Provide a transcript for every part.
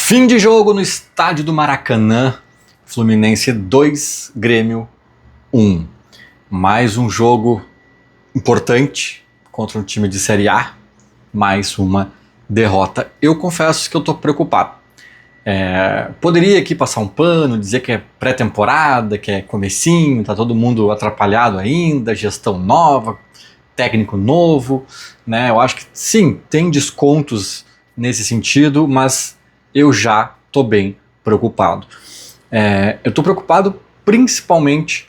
Fim de jogo no estádio do Maracanã, Fluminense 2, Grêmio 1. Mais um jogo importante contra um time de Série A, mais uma derrota. Eu confesso que eu estou preocupado. Poderia aqui passar um pano, dizer que é pré-temporada, que é comecinho, tá todo mundo atrapalhado ainda, gestão nova, técnico novo, né? Eu acho que sim, tem descontos nesse sentido, mas eu já estou bem preocupado. Eu estou preocupado principalmente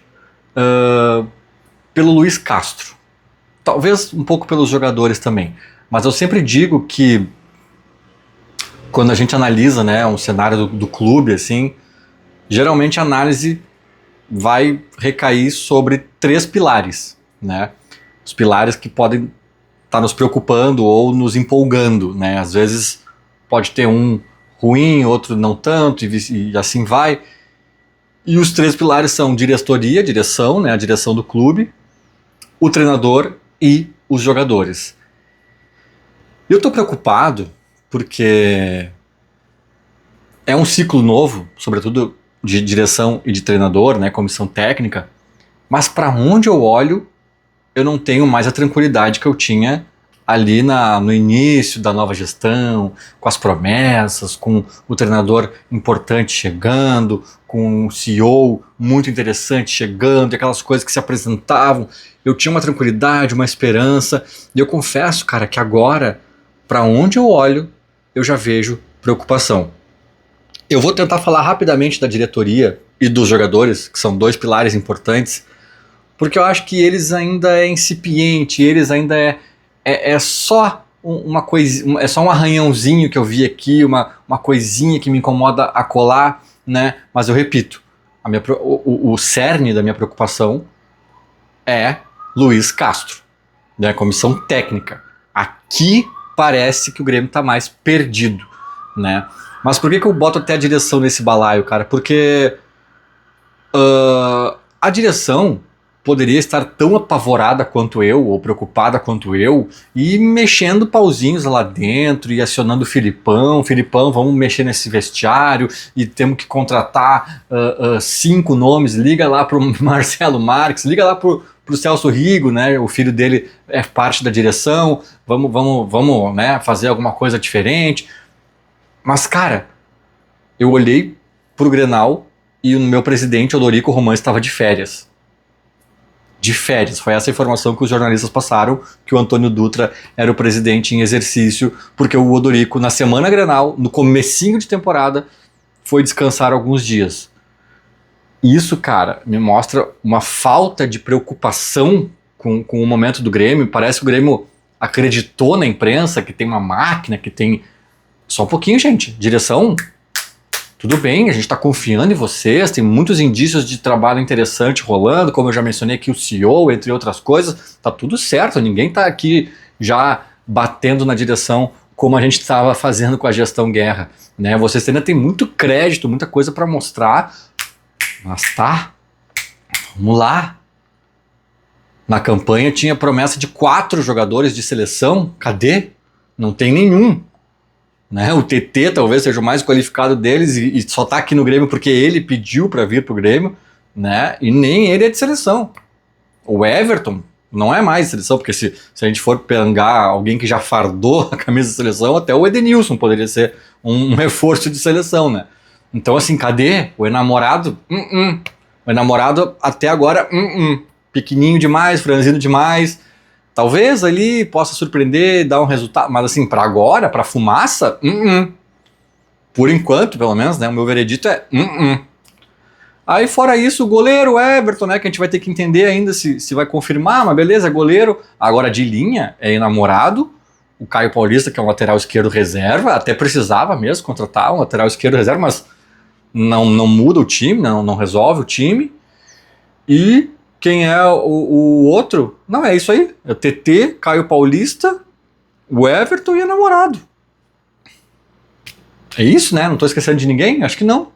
pelo Luiz Castro. Talvez um pouco pelos jogadores também. Mas eu sempre digo que quando a gente analisa, né, um cenário do clube, assim, geralmente a análise vai recair sobre 3 pilares, né? Os pilares que podem estar nos preocupando ou nos empolgando, né? Às vezes pode ter um ruim, outro não tanto, e assim vai. E os 3 pilares são diretoria, direção, né, a direção do clube, o treinador e os jogadores. Eu estou preocupado porque é um ciclo novo, sobretudo de direção e de treinador, né, comissão técnica, mas para onde eu olho, eu não tenho mais a tranquilidade que eu tinha ali no início da nova gestão, com as promessas, com o treinador importante chegando, com um CEO muito interessante chegando, e aquelas coisas que se apresentavam. Eu tinha uma tranquilidade, uma esperança, e eu confesso, cara, que agora, para onde eu olho, eu já vejo preocupação. Eu vou tentar falar rapidamente da diretoria e dos jogadores, que são 2 pilares importantes, porque eu acho que eles ainda é incipiente, eles ainda é só uma coisa, é só um arranhãozinho que eu vi aqui, uma coisinha que me incomoda a colar, né? Mas eu repito, o cerne da minha preocupação é Luiz Castro, né? Comissão técnica. Aqui parece que o Grêmio está mais perdido, né? Mas por que eu boto até a direção nesse balaio, cara? Porque a direção poderia estar tão apavorada quanto eu, ou preocupada quanto eu, e mexendo pauzinhos lá dentro, e acionando o Filipão, vamos mexer nesse vestiário, e temos que contratar 5 nomes, liga lá pro Marcelo Marques, liga lá pro Celso Rigo, né, o filho dele é parte da direção, vamos né, fazer alguma coisa diferente. Mas, cara, eu olhei pro Grenal e o meu presidente, Odorico Román, estava de férias. De férias, foi essa informação que os jornalistas passaram, que o Antônio Dutra era o presidente em exercício, porque o Odorico, na semana Grenal, no comecinho de temporada, foi descansar alguns dias. Isso, cara, me mostra uma falta de preocupação com o momento do Grêmio. Parece que o Grêmio acreditou na imprensa, que tem uma máquina, que tem... Só um pouquinho, gente. Direção... Tudo bem, a gente está confiando em vocês, tem muitos indícios de trabalho interessante rolando, como eu já mencionei aqui, o CEO, entre outras coisas, tá tudo certo, ninguém tá aqui já batendo na direção como a gente estava fazendo com a gestão Guerra, né? Vocês ainda tem muito crédito, muita coisa para mostrar, mas tá, vamos lá. Na campanha tinha promessa de 4 jogadores de seleção, cadê? Não tem nenhum. Né? O TT talvez seja o mais qualificado deles e só tá aqui no Grêmio porque ele pediu para vir pro Grêmio, né? E nem ele é de seleção. O Everton não é mais de seleção, porque se a gente for pegar alguém que já fardou a camisa de seleção, até o Edenilson poderia ser um reforço de seleção, né? Então assim, cadê? O enamorado? O enamorado até agora, pequenininho demais, franzino demais. Talvez ali possa surpreender, dar um resultado, mas assim, para agora, para fumaça, por enquanto, pelo menos, né, o meu veredito é Aí fora isso, o goleiro Everton, né, que a gente vai ter que entender ainda se vai confirmar, mas beleza, é goleiro. Agora de linha, é enamorado, o Caio Paulista, que é um lateral esquerdo reserva, até precisava mesmo contratar um lateral esquerdo reserva, mas não muda o time, não resolve o time. E quem é o outro? Não, é isso aí. É o TT, Caio Paulista, o Everton e o namorado. É isso, né? Não tô esquecendo de ninguém? Acho que não.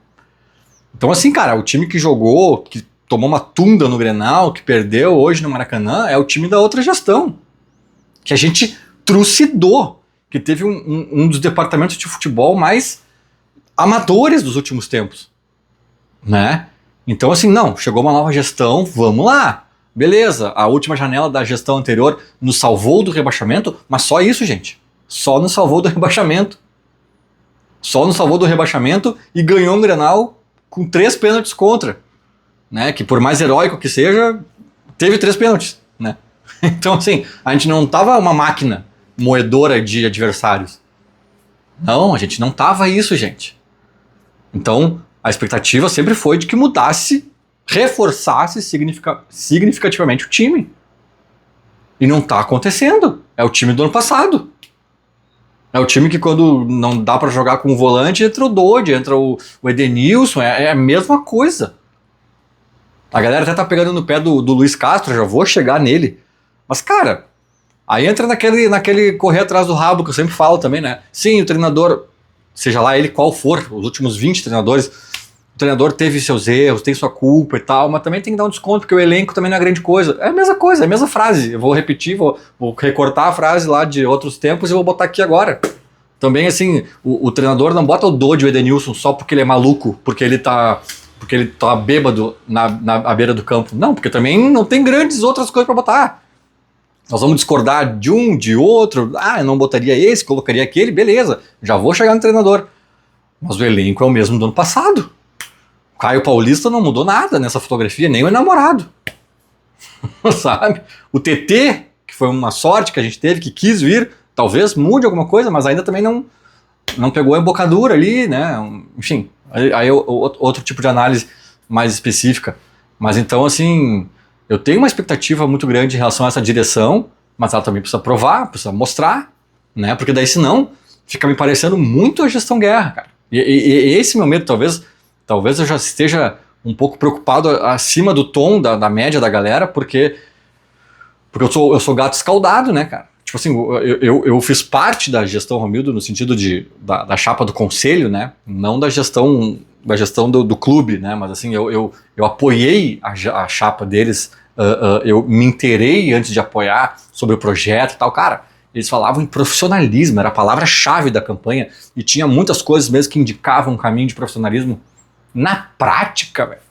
Então assim, cara, o time que jogou, que tomou uma tunda no Grenal, que perdeu hoje no Maracanã, é o time da outra gestão. Que a gente trucidou. Que teve um dos departamentos de futebol mais amadores dos últimos tempos, né? Então assim, não, chegou uma nova gestão, vamos lá. Beleza, a última janela da gestão anterior nos salvou do rebaixamento, mas só isso, gente. Só nos salvou do rebaixamento. Só nos salvou do rebaixamento e ganhou um Grenal com 3 pênaltis contra, né? Que por mais heróico que seja, teve 3 pênaltis, né? Então assim, a gente não tava uma máquina moedora de adversários. Não, a gente não tava isso, gente. Então, a expectativa sempre foi de que mudasse, reforçasse significativamente o time. E não tá acontecendo. É o time do ano passado. É o time que quando não dá pra jogar com o volante, entra o Dodge, entra o Edenilson, é a mesma coisa. A galera até tá pegando no pé do Luiz Castro, já vou chegar nele. Mas, cara, aí entra naquele correr atrás do rabo que eu sempre falo também, né? Sim, o treinador, seja lá ele qual for, os últimos 20 treinadores, o treinador teve seus erros, tem sua culpa e tal, mas também tem que dar um desconto, porque o elenco também não é grande coisa. É a mesma coisa, é a mesma frase. Eu vou repetir, vou recortar a frase lá de outros tempos e vou botar aqui agora. Também, assim, o treinador não bota o Dodge, o Edenilson, só porque ele é maluco, porque ele tá bêbado à beira do campo. Não, porque também não tem grandes outras coisas pra botar. Nós vamos discordar de um, de outro. Ah, eu não botaria esse, colocaria aquele, beleza. Já vou chegar no treinador. Mas o elenco é o mesmo do ano passado. O Caio Paulista não mudou nada nessa fotografia, nem o namorado. Sabe? O TT, que foi uma sorte que a gente teve, que quis vir, talvez mude alguma coisa, mas ainda também não pegou a embocadura ali, né? Enfim, aí outro tipo de análise mais específica. Mas então, assim, eu tenho uma expectativa muito grande em relação a essa direção, mas ela também precisa provar, precisa mostrar, né? Porque daí, senão, fica me parecendo muito a gestão Guerra, cara. E esse meu medo, talvez eu já esteja um pouco preocupado acima do tom da média da galera, porque eu sou gato escaldado, né, cara? Tipo assim, eu fiz parte da gestão Romildo no sentido da chapa do conselho, né? Não da gestão do clube, né? Mas assim, eu apoiei a chapa deles, eu me inteirei antes de apoiar sobre o projeto e tal. Cara, eles falavam em profissionalismo, era a palavra-chave da campanha, e tinha muitas coisas mesmo que indicavam um caminho de profissionalismo na prática, velho.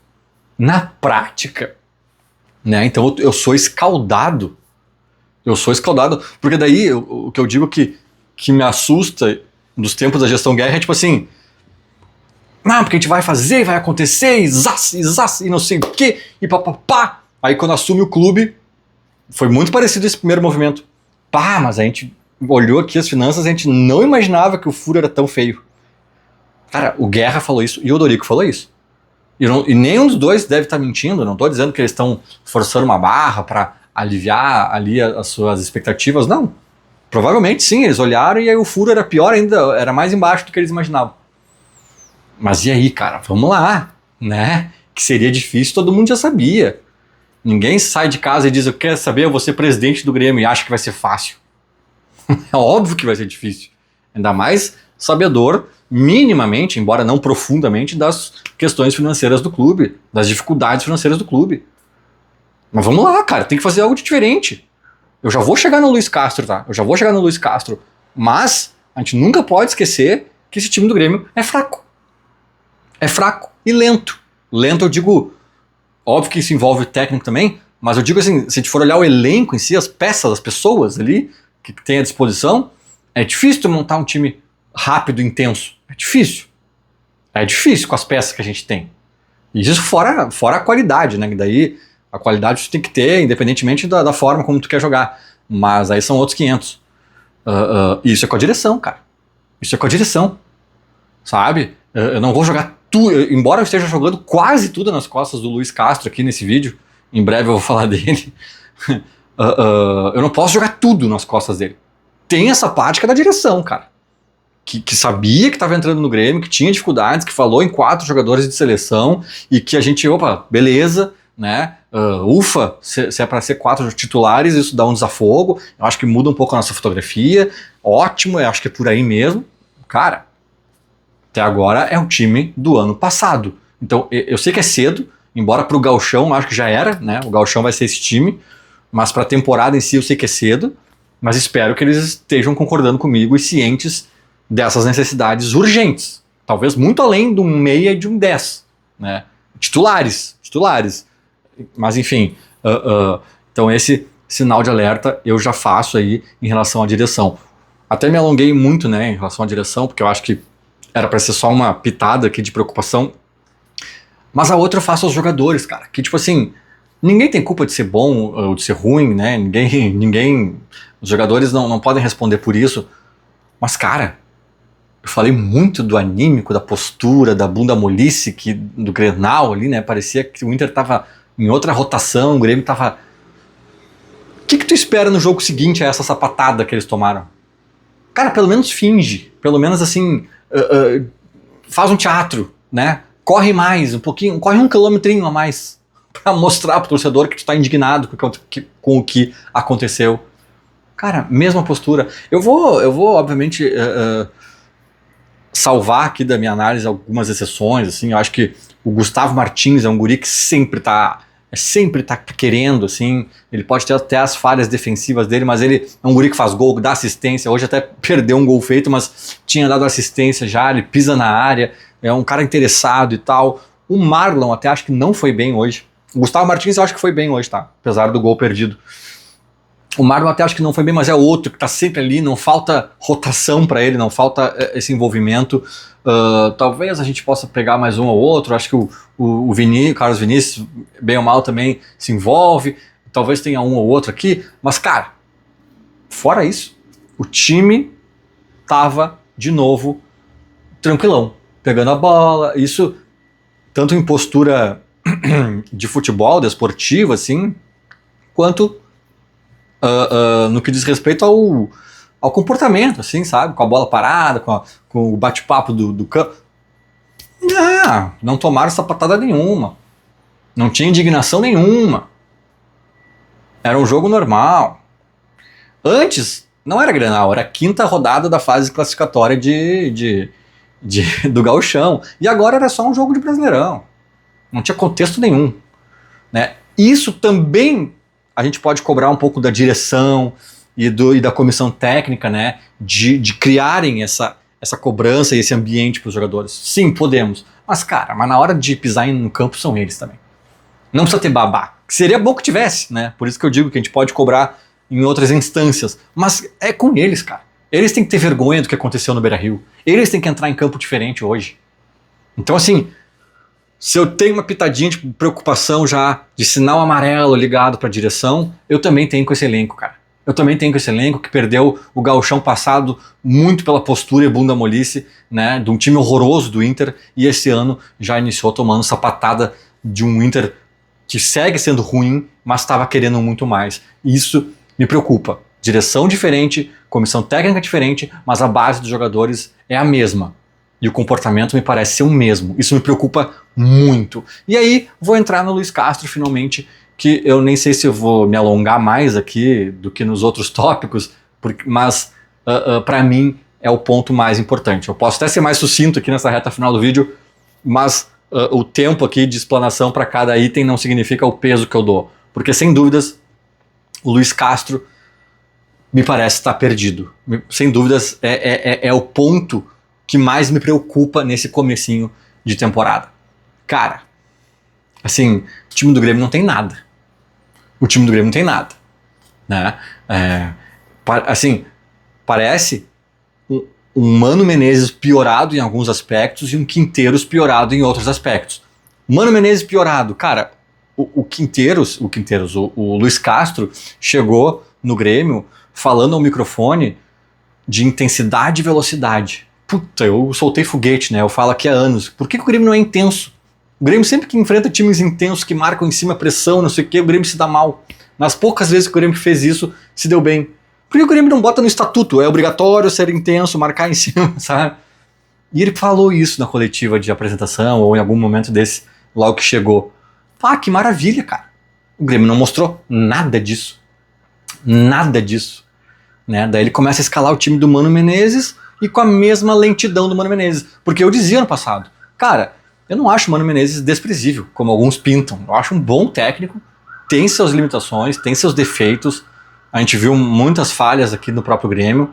Na prática. Né? Então eu sou escaldado. Eu sou escaldado, porque daí o que eu digo que me assusta dos tempos da gestão Guerra é tipo assim, não, porque a gente vai fazer, vai acontecer, e não sei o que, e papapá. Aí quando assume o clube, foi muito parecido esse primeiro movimento. Pá, mas a gente olhou aqui as finanças, a gente não imaginava que o furo era tão feio. Cara, o Guerra falou isso e o Dorico falou isso. E nenhum dos dois deve estar mentindo, não estou dizendo que eles estão forçando uma barra para aliviar ali as suas expectativas, não. Provavelmente sim, eles olharam e aí o furo era pior ainda, era mais embaixo do que eles imaginavam. Mas e aí, cara, vamos lá, né? Que seria difícil, todo mundo já sabia. Ninguém sai de casa e diz, eu quero saber, eu vou ser presidente do Grêmio e acha que vai ser fácil. É óbvio que vai ser difícil. Ainda mais sabedor, minimamente, embora não profundamente, das questões financeiras do clube, das dificuldades financeiras do clube. Mas vamos lá, cara, tem que fazer algo de diferente. Eu já vou chegar no Luiz Castro, tá? Eu já vou chegar no Luiz Castro. Mas a gente nunca pode esquecer que esse time do Grêmio é fraco. É fraco e lento. Lento eu digo, óbvio que isso envolve o técnico também, mas eu digo assim, se a gente for olhar o elenco em si, as peças, as pessoas ali que tem à disposição, é difícil tu montar um time rápido e intenso. É difícil. É difícil com as peças que a gente tem. E isso fora a qualidade, né? Daí a qualidade tu tem que ter, independentemente da forma como tu quer jogar. Mas aí são outros 500. Isso é com a direção, cara. Isso é com a direção. Sabe? Eu não vou jogar tudo. Embora eu esteja jogando quase tudo nas costas do Luiz Castro aqui nesse vídeo, em breve eu vou falar dele. Eu não posso jogar tudo nas costas dele. Tem essa parte que é da direção, cara. Que sabia que estava entrando no Grêmio, que tinha dificuldades, que falou em 4 jogadores de seleção e que a gente, opa, beleza, né? Ufa, se é para ser 4 titulares, isso dá um desafogo. Eu acho que muda um pouco a nossa fotografia. Ótimo, eu acho que é por aí mesmo. Cara, até agora é o time do ano passado. Então, eu sei que é cedo, embora pro Gauchão, acho que já era, né? O Gauchão vai ser esse time, mas pra temporada em si eu sei que é cedo, mas espero que eles estejam concordando comigo e cientes dessas necessidades urgentes. talvez muito além de um meia e de um 10, né? Titulares. Mas enfim, então esse sinal de alerta eu já faço aí em relação à direção. Até me alonguei muito, né, em relação à direção, porque eu acho que era para ser só uma pitada aqui de preocupação. Mas a outra eu faço aos jogadores, cara, que tipo assim, ninguém tem culpa de ser bom ou de ser ruim, né? Os jogadores não podem responder por isso. Mas, cara, eu falei muito do anímico, da postura, da bunda molice, do Grenal ali, né? Parecia que o Inter tava em outra rotação, o Grêmio tava... O que tu espera no jogo seguinte a essa sapatada que eles tomaram? Cara, pelo menos finge. Pelo menos, assim, faz um teatro, né? Corre mais, um pouquinho, corre 1 quilômetrinho a mais pra mostrar pro torcedor que tu tá indignado com o que aconteceu. Cara, mesma postura. Eu vou obviamente, salvar aqui da minha análise algumas exceções, assim. Eu acho que o Gustavo Martins é um guri que sempre tá querendo, assim. Ele pode ter até as falhas defensivas dele, mas ele é um guri que faz gol, dá assistência. Hoje até perdeu um gol feito, mas tinha dado assistência já, ele pisa na área, é um cara interessado e tal. O Marlon até acho que não foi bem hoje. O Gustavo Martins eu acho que foi bem hoje, tá? Apesar do gol perdido. O Marlon até acho que não foi bem, mas é outro que tá sempre ali, não falta rotação para ele, não falta esse envolvimento. Talvez a gente possa pegar mais um ou outro, acho que o Carlos Vinícius, bem ou mal, também se envolve, talvez tenha um ou outro aqui, mas cara, fora isso, o time tava de novo tranquilão, pegando a bola, isso tanto em postura de futebol, desportivo, assim, quanto no que diz respeito ao comportamento, assim, sabe? Com a bola parada, com o bate-papo do campo. Não tomaram sapatada nenhuma. Não tinha indignação nenhuma. Era um jogo normal. Antes, não era Grenal, era a 5ª rodada da fase classificatória do Gauchão. E agora era só um jogo de Brasileirão. Não tinha contexto nenhum, né? Isso também a gente pode cobrar um pouco da direção e da comissão técnica, né? De criarem essa cobrança e esse ambiente para os jogadores. Sim, podemos. Mas, cara, na hora de pisar no campo são eles também. Não precisa ter babá. Seria bom que tivesse, né? Por isso que eu digo que a gente pode cobrar em outras instâncias. Mas é com eles, cara. Eles têm que ter vergonha do que aconteceu no Beira-Rio. Eles têm que entrar em campo diferente hoje. Então, assim, se eu tenho uma pitadinha de preocupação já, de sinal amarelo ligado para a direção, eu também tenho com esse elenco, cara. Eu também tenho com esse elenco que perdeu o gauchão passado muito pela postura e bunda molice, né, de um time horroroso do Inter, e esse ano já iniciou tomando sapatada de um Inter que segue sendo ruim, mas estava querendo muito mais. Isso me preocupa. Direção diferente, comissão técnica diferente, mas a base dos jogadores é a mesma. E o comportamento me parece ser o mesmo. Isso me preocupa muito. E aí, vou entrar no Luis Castro, finalmente, que eu nem sei se eu vou me alongar mais aqui do que nos outros tópicos, mas para mim é o ponto mais importante. Eu posso até ser mais sucinto aqui nessa reta final do vídeo, mas o tempo aqui de explanação para cada item não significa o peso que eu dou. Porque, sem dúvidas, o Luis Castro me parece estar perdido. Sem dúvidas, é o ponto que mais me preocupa nesse comecinho de temporada. Cara, assim, o time do Grêmio não tem nada. O time do Grêmio não tem nada, né? Assim, parece um Mano Menezes piorado em alguns aspectos e um Quinteiros piorado em outros aspectos. Mano Menezes piorado, cara, o Luis Castro chegou no Grêmio falando ao microfone de intensidade e velocidade. Puta, eu soltei foguete, né? Eu falo aqui há anos. Por que o Grêmio não é intenso? O Grêmio sempre que enfrenta times intensos, que marcam em cima pressão, não sei o que, o Grêmio se dá mal. Nas poucas vezes que o Grêmio fez isso, se deu bem. Por que o Grêmio não bota no estatuto? É obrigatório ser intenso, marcar em cima, sabe? E ele falou isso na coletiva de apresentação, ou em algum momento desse, logo que chegou. Pá, que maravilha, cara. O Grêmio não mostrou nada disso. Nada disso. Né? Daí ele começa a escalar o time do Mano Menezes e com a mesma lentidão do Mano Menezes. Porque eu dizia no passado, cara, eu não acho o Mano Menezes desprezível, como alguns pintam. Eu acho um bom técnico, tem suas limitações, tem seus defeitos. A gente viu muitas falhas aqui no próprio Grêmio,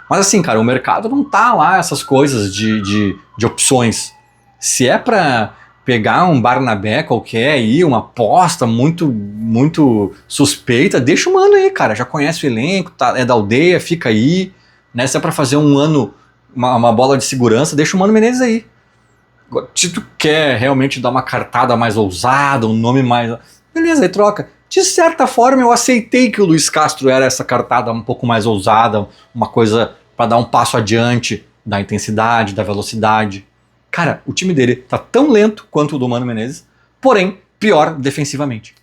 Mas assim, cara, o mercado não tá lá essas coisas de opções. Se é pra pegar um Barnabé qualquer aí, uma aposta muito suspeita, deixa o mano aí, cara. Já conhece o elenco, tá, é da aldeia, fica aí. Né? Se é pra fazer um ano, uma bola de segurança, deixa o Mano Menezes aí. Se tu quer realmente dar uma cartada mais ousada, um nome mais... Beleza, aí troca. De certa forma, eu aceitei que o Luiz Castro era essa cartada um pouco mais ousada, uma coisa para dar um passo adiante da intensidade, da velocidade. Cara, o time dele tá tão lento quanto o do Mano Menezes, porém, pior defensivamente.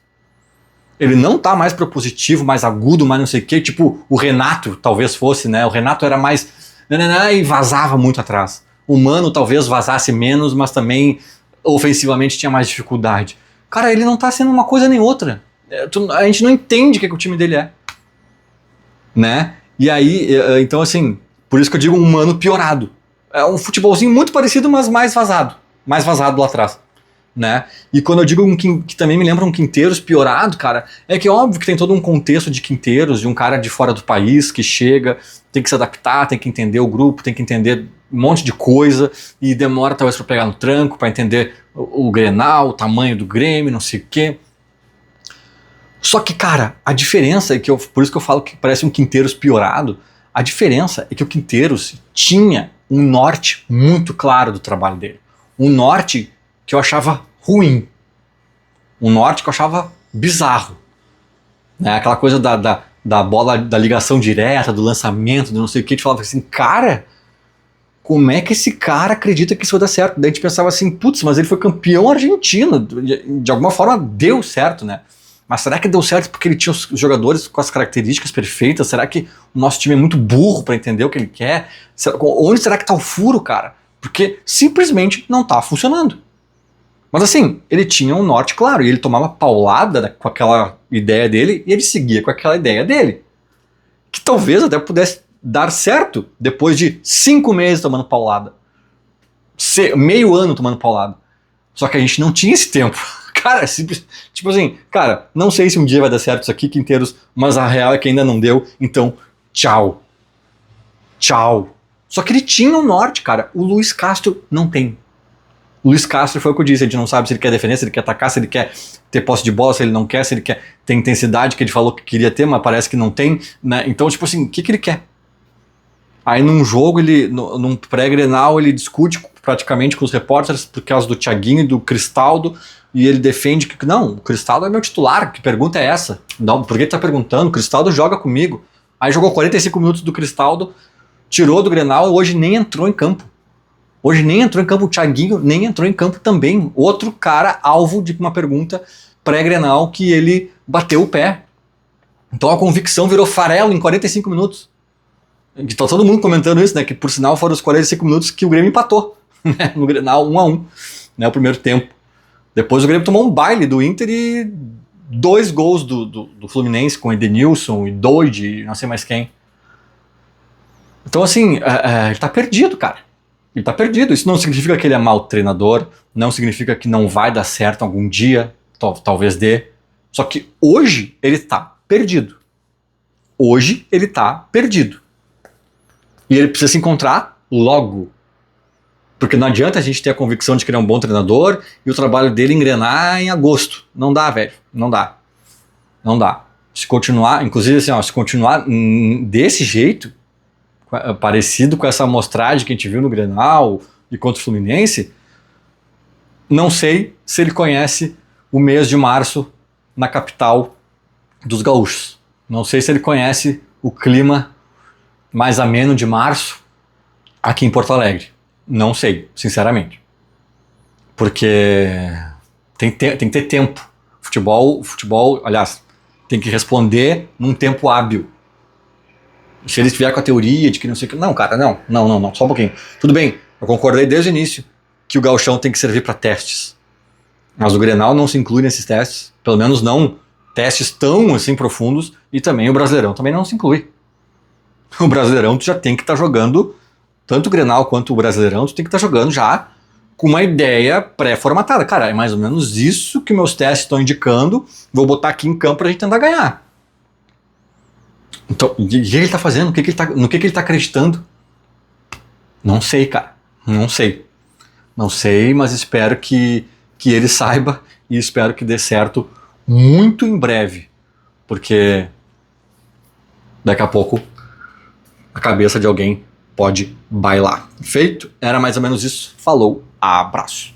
Ele não tá mais propositivo, mais agudo, mais não sei o que, tipo o Renato talvez fosse, né? O Renato era mais... e vazava muito atrás. O Mano talvez vazasse menos, mas também ofensivamente tinha mais dificuldade. Cara, ele não tá sendo uma coisa nem outra. A gente não entende o que o time dele é. Né? E aí, então assim, por isso que eu digo um Mano piorado. É um futebolzinho muito parecido, mas mais vazado. Mais vazado lá atrás. Né? E quando eu digo que também me lembra um Quinteiros piorado, cara, é que óbvio que tem todo um contexto de Quinteiros, de um cara de fora do país que chega, tem que se adaptar, tem que entender o grupo, tem que entender um monte de coisa e demora talvez para pegar no tranco, para entender o Grenal, o tamanho do Grêmio, não sei o quê. Só que, cara, a diferença é que por isso que eu falo que parece um Quinteiros piorado, a diferença é que o Quinteiros tinha um norte muito claro do trabalho dele. Um norte que eu achava ruim. Um norte que eu achava bizarro. Né? Aquela coisa da bola, da ligação direta, do lançamento, do não sei o que, a gente falava assim, cara, como é que esse cara acredita que isso vai dar certo? Daí a gente pensava assim, putz, mas ele foi campeão argentino, de alguma forma deu certo, né? Mas será que deu certo porque ele tinha os jogadores com as características perfeitas? Será que o nosso time é muito burro para entender o que ele quer? Onde será que tá o furo, cara? Porque simplesmente não tá funcionando. Mas assim, ele tinha um norte claro, e ele tomava paulada, né, com aquela ideia dele, e ele seguia com aquela ideia dele. Que talvez até pudesse dar certo depois de 5 meses tomando paulada. Meio ano tomando paulada. Só que a gente não tinha esse tempo. Cara, simples, tipo assim, cara, não sei se um dia vai dar certo isso aqui, Quinteiros, mas a real é que ainda não deu, então tchau. Tchau. Só que ele tinha um norte, cara. O Luiz Castro não tem. O Luiz Castro foi o que eu disse, a gente não sabe se ele quer defender, se ele quer atacar, se ele quer ter posse de bola, se ele não quer, se ele quer ter intensidade que ele falou que queria ter, mas parece que não tem, né? Então, tipo assim, o que ele quer? Aí num jogo, num pré-Grenal, ele discute praticamente com os repórteres por causa do Thiaguinho e do Cristaldo, e ele defende que, não, o Cristaldo é meu titular, que pergunta é essa? Não, por que tá perguntando? O Cristaldo joga comigo. Aí jogou 45 minutos do Cristaldo, tirou do Grenal e hoje nem entrou em campo. Hoje nem entrou em campo, o Thiaguinho nem entrou em campo também. Outro cara alvo de uma pergunta pré-Grenal que ele bateu o pé. Então a convicção virou farelo em 45 minutos. E tá todo mundo comentando isso, né? Que por sinal foram os 45 minutos que o Grêmio empatou, né, no Grenal 1-1, né, o primeiro tempo. Depois o Grêmio tomou um baile do Inter e 2 gols do Fluminense com Edenilson e Doide e não sei mais quem. Então assim, ele tá perdido, cara. Ele tá perdido. Isso não significa que ele é mau treinador, não significa que não vai dar certo algum dia, talvez dê. Só que hoje ele tá perdido. Hoje ele tá perdido. E ele precisa se encontrar logo. Porque não adianta a gente ter a convicção de que ele é um bom treinador e o trabalho dele engrenar em agosto. Não dá, velho. Não dá. Não dá. Se continuar, inclusive assim, ó, se continuar desse jeito, parecido com essa amostragem que a gente viu no Grenal e contra o Fluminense, não sei se ele conhece o mês de março na capital dos gaúchos. Não sei se ele conhece o clima mais ameno de março aqui em Porto Alegre. Não sei, sinceramente. Porque tem que ter tempo. Futebol, aliás, tem que responder num tempo hábil. Se eles vier com a teoria de que não sei o que... Não, cara, não, só um pouquinho. Tudo bem, eu concordei desde o início que o gauchão tem que servir para testes. Mas o Grenal não se inclui nesses testes. Pelo menos não testes tão assim profundos. E também o Brasileirão também não se inclui. O Brasileirão tu já tem que estar jogando, tanto o Grenal quanto o Brasileirão, tu tem que estar jogando já com uma ideia pré-formatada. Cara, é mais ou menos isso que meus testes estão indicando. Vou botar aqui em campo pra gente tentar ganhar. Então, o que ele tá fazendo? No que ele tá acreditando? Não sei, cara. Não sei. Não sei, mas espero que ele saiba e espero que dê certo muito em breve. Porque daqui a pouco a cabeça de alguém pode bailar. Feito? Era mais ou menos isso. Falou, abraço.